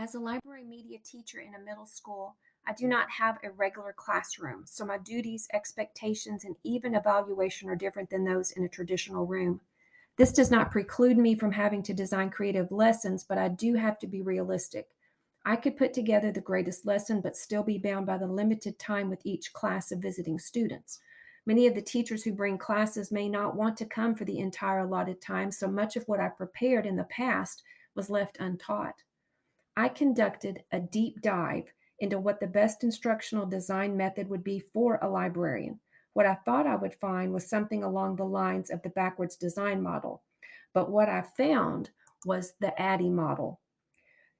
As a library media teacher in a middle school, I do not have a regular classroom, so my duties, expectations, and even evaluation are different than those in a traditional room. This does not preclude me from having to design creative lessons, but I do have to be realistic. I could put together the greatest lesson, but still be bound by the limited time with each class of visiting students. Many of the teachers who bring classes may not want to come for the entire allotted time, so much of what I prepared in the past was left untaught. I conducted a deep dive into what the best instructional design method would be for a librarian. What I thought I would find was something along the lines of the backwards design model. But what I found was the ADDIE model,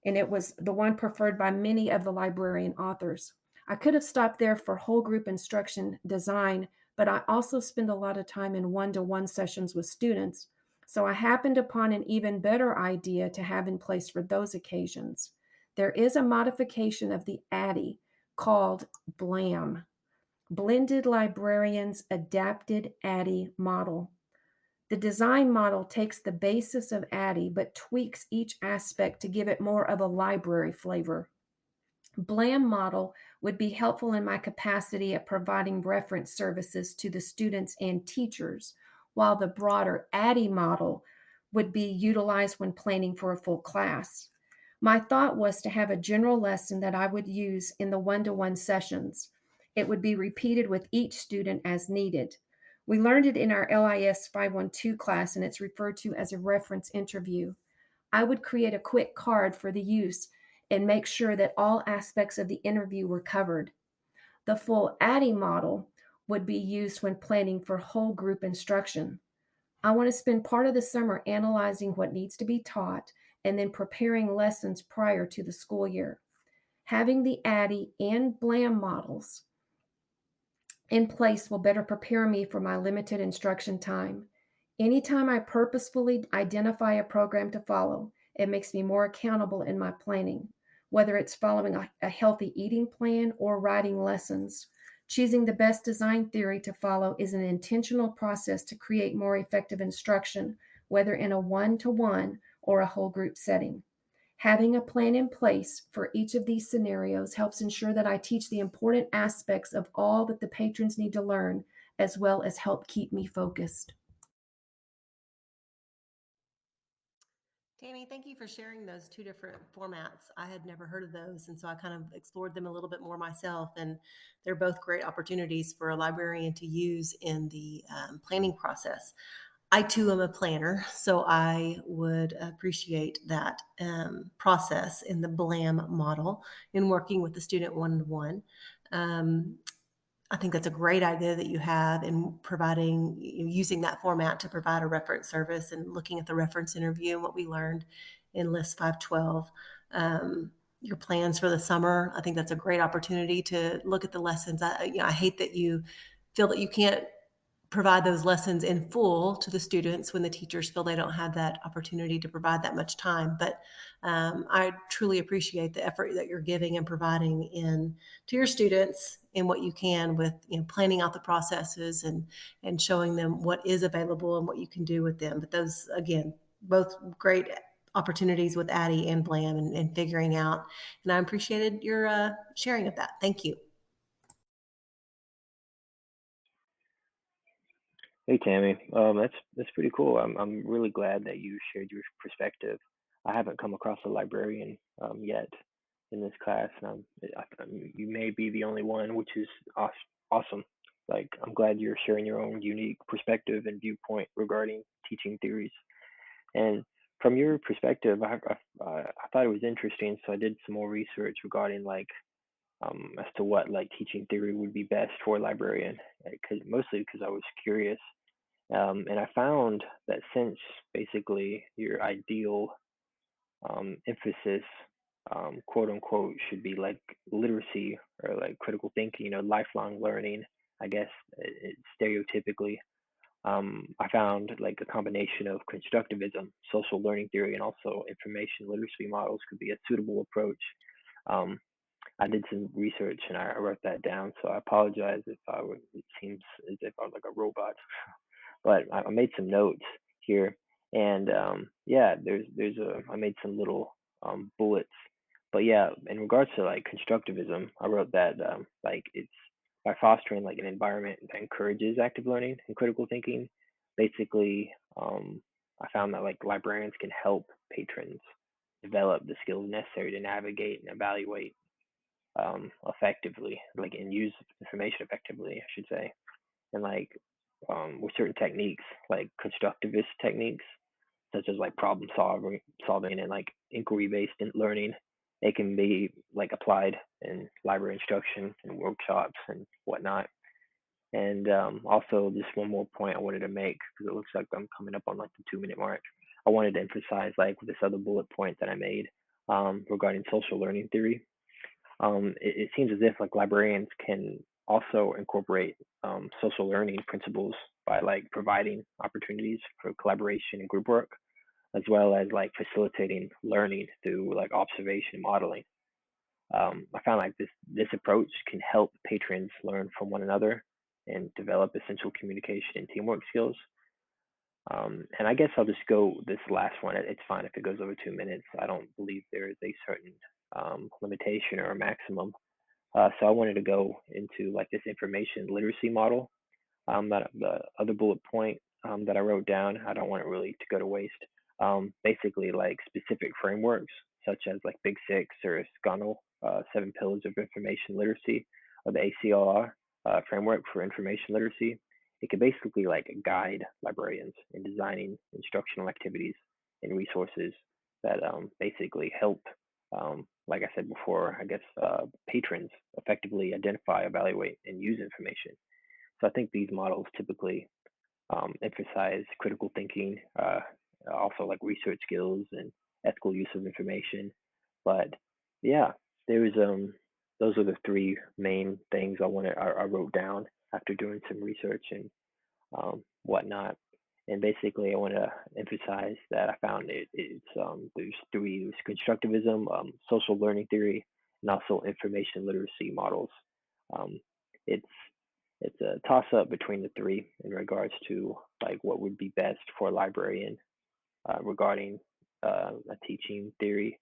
and it was the one preferred by many of the librarian authors. I could have stopped there for whole group instruction design, but I also spend a lot of time in one to one sessions with students. So I happened upon an even better idea to have in place for those occasions. There is a modification of the ADDIE called BLAM, Blended Librarians Adapted ADDIE Model. The design model takes the basis of ADDIE but tweaks each aspect to give it more of a library flavor. BLAM model would be helpful in my capacity at providing reference services to the students and teachers, while the broader ADDIE model would be utilized when planning for a full class. My thought was to have a general lesson that I would use in the one to one sessions. It would be repeated with each student as needed. We learned it in our LIS 512 class, and it's referred to as a reference interview. I would create a quick card for the use and make sure that all aspects of the interview were covered. The full ADDIE model would be used when planning for whole group instruction. I want to spend part of the summer analyzing what needs to be taught and then preparing lessons prior to the school year. Having the ADDIE and BLAM models in place will better prepare me for my limited instruction time. Anytime I purposefully identify a program to follow, it makes me more accountable in my planning, whether it's following a healthy eating plan or writing lessons. Choosing the best design theory to follow is an intentional process to create more effective instruction, whether in a one to one or a whole group setting. Having a plan in place for each of these scenarios helps ensure that I teach the important aspects of all that the patrons need to learn, as well as help keep me focused. Tammy, thank you for sharing those two different formats. I had never heard of those, and so I kind of explored them a little bit more myself. And they're both great opportunities for a librarian to use in the planning process. I too am a planner, so I would appreciate that process in the BLAM model in working with the student one to one. I think that's a great idea that you have in providing, using that format to provide a reference service and looking at the reference interview and what we learned in List 512. Your plans for the summer, I think that's a great opportunity to look at the lessons. I hate that you feel that you can't provide those lessons in full to the students when the teachers feel they don't have that opportunity to provide that much time. But I truly appreciate the effort that you're giving and providing in to your students in what you can with planning out the processes and showing them what is available and what you can do with them. But those again, both great opportunities with Addie and Blam and figuring out. And I appreciated your sharing of that. Thank you. Hey Tammy, that's pretty cool. I'm really glad that you shared your perspective. I haven't come across a librarian yet in this class, and you may be the only one, which is awesome. Like I'm glad you're sharing your own unique perspective and viewpoint regarding teaching theories. And from your perspective, I thought it was interesting, so I did some more research regarding like as to what like teaching theory would be best for a librarian, because mostly because I was curious. And I found that since basically your ideal emphasis, quote unquote, should be like literacy or like critical thinking, lifelong learning, I guess stereotypically, I found like a combination of constructivism, social learning theory, and also information literacy models could be a suitable approach. Um, I did some research and I wrote that down, so I apologize if it seems as if I'm like a robot. But I made some notes here, and yeah, I made some little bullets But yeah, in regards to like constructivism, I wrote that like it's by fostering like an environment that encourages active learning and critical thinking. Basically, I found that like librarians can help patrons develop the skills necessary to navigate and evaluate effectively, like and use information effectively, I should say. And like with certain techniques, like constructivist techniques, such as like solving and like inquiry based learning, it can be like applied in library instruction and workshops and whatnot. And also, just one more point I wanted to make because it looks like I'm coming up on like the 2 minute mark. I wanted to emphasize like this other bullet point that I made regarding social learning theory. It seems as if like librarians can also incorporate social learning principles by like providing opportunities for collaboration and group work, as well as like facilitating learning through like observation modeling. I found like this approach can help patrons learn from one another and develop essential communication and teamwork skills. And I guess I'll just go this last one. It's fine if it goes over 2 minutes. I don't believe there is a certain limitation or a maximum. So I wanted to go into like this information literacy model. That the other bullet point that I wrote down, I don't want it really to go to waste. Basically, like specific frameworks such as like Big Six or Scannell, Seven Pillars of Information Literacy, or the ACLR framework for information literacy. It can basically like guide librarians in designing instructional activities and resources that basically help, like I said before, I guess patrons effectively identify, evaluate, and use information. So I think these models typically emphasize critical thinking, also like research skills and ethical use of information. But yeah, there's those are the three main things I wrote down after doing some research and whatnot. And basically, I want to emphasize that I found there's three: there's constructivism, social learning theory, and also information literacy models. Um, it's it's a toss up between the three in regards to like what would be best for a librarian regarding a teaching theory.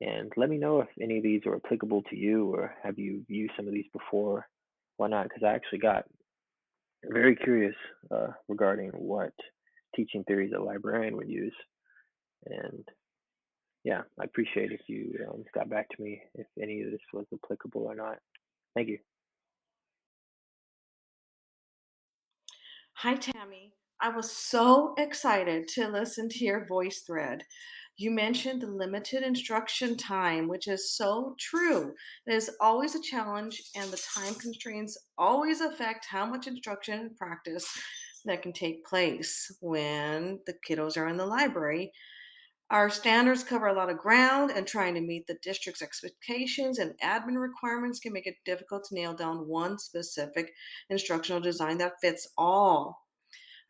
And let me know if any of these are applicable to you or have you used some of these before. Why not? Because I actually got very curious regarding what teaching theories a librarian would use. And yeah, I appreciate if you got back to me if any of this was applicable or not. Thank you. Hi, Tammy. I was so excited to listen to your voice thread. You mentioned the limited instruction time, which is so true. It is always a challenge, and the time constraints always affect how much instruction and practice that can take place when the kiddos are in the library. Our standards cover a lot of ground, and trying to meet the district's expectations and admin requirements can make it difficult to nail down one specific instructional design that fits all.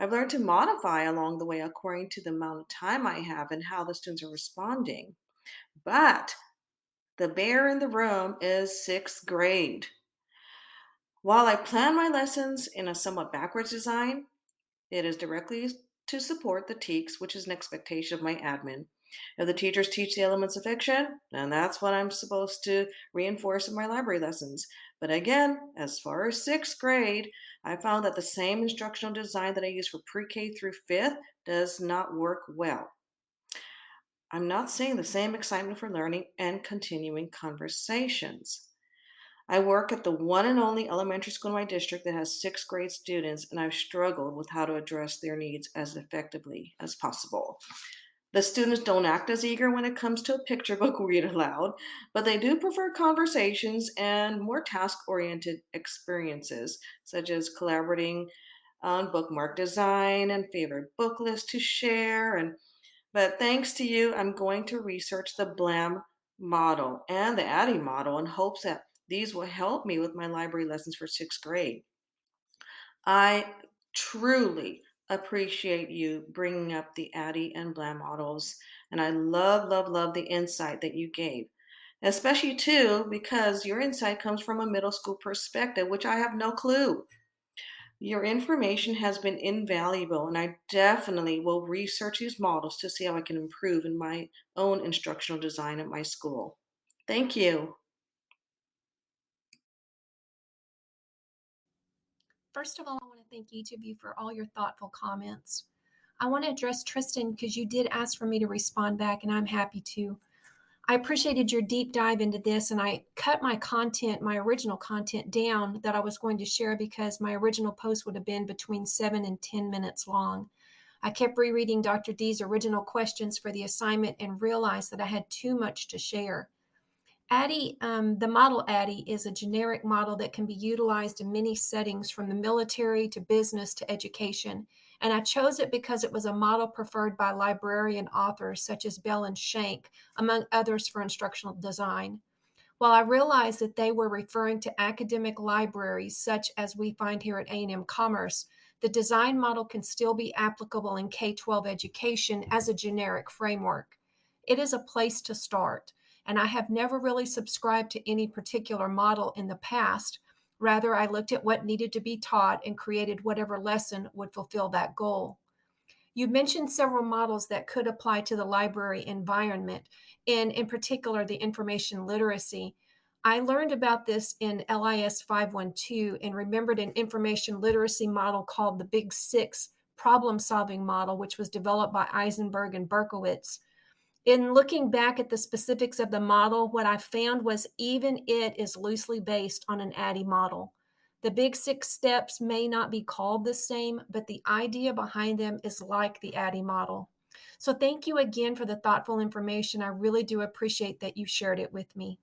I've learned to modify along the way according to the amount of time I have and how the students are responding. But the bear in the room is sixth grade. While I plan my lessons in a somewhat backwards design, it is directly to support the TEKS, which is an expectation of my admin. If the teachers teach the elements of fiction, then that's what I'm supposed to reinforce in my library lessons. But again, as far as sixth grade, I found that the same instructional design that I use for pre K through fifth does not work well. I'm not seeing the same excitement for learning and continuing conversations. I work at the one and only elementary school in my district that has sixth grade students, and I've struggled with how to address their needs as effectively as possible. The students don't act as eager when it comes to a picture book read aloud, but they do prefer conversations and more task oriented experiences, such as collaborating on bookmark design and favorite book lists to share. But thanks to you, I'm going to research the BLAM model and the ADDIE model in hopes that these will help me with my library lessons for sixth grade. I truly appreciate you bringing up the Addie and Blam models, and I love, love, love the insight that you gave. Especially too, because your insight comes from a middle school perspective, which I have no clue. Your information has been invaluable, and I definitely will research these models to see how I can improve in my own instructional design at my school. Thank you. First of all, I want to thank each of you for all your thoughtful comments. I want to address Tristan because you did ask for me to respond back, and I'm happy to. I appreciated your deep dive into this, and I cut my content, my original content, down that I was going to share because my original post would have been between 7 and 10 minutes long. I kept rereading Dr. D's original questions for the assignment and realized that I had too much to share. The model ADDIE is a generic model that can be utilized in many settings from the military to business to education. And I chose it because it was a model preferred by librarian authors such as Bell and Shank, among others for instructional design. While I realized that they were referring to academic libraries such as we find here at A&M Commerce, the design model can still be applicable in K-12 education as a generic framework. It is a place to start, and I have never really subscribed to any particular model in the past. Rather, I looked at what needed to be taught and created whatever lesson would fulfill that goal. You mentioned several models that could apply to the library environment, and in particular, the information literacy. I learned about this in LIS 512 and remembered an information literacy model called the Big Six problem solving model, which was developed by Eisenberg and Berkowitz. In looking back at the specifics of the model, what I found was even it is loosely based on an ADDIE model. The big six steps may not be called the same, but the idea behind them is like the ADDIE model. So thank you again for the thoughtful information. I really do appreciate that you shared it with me.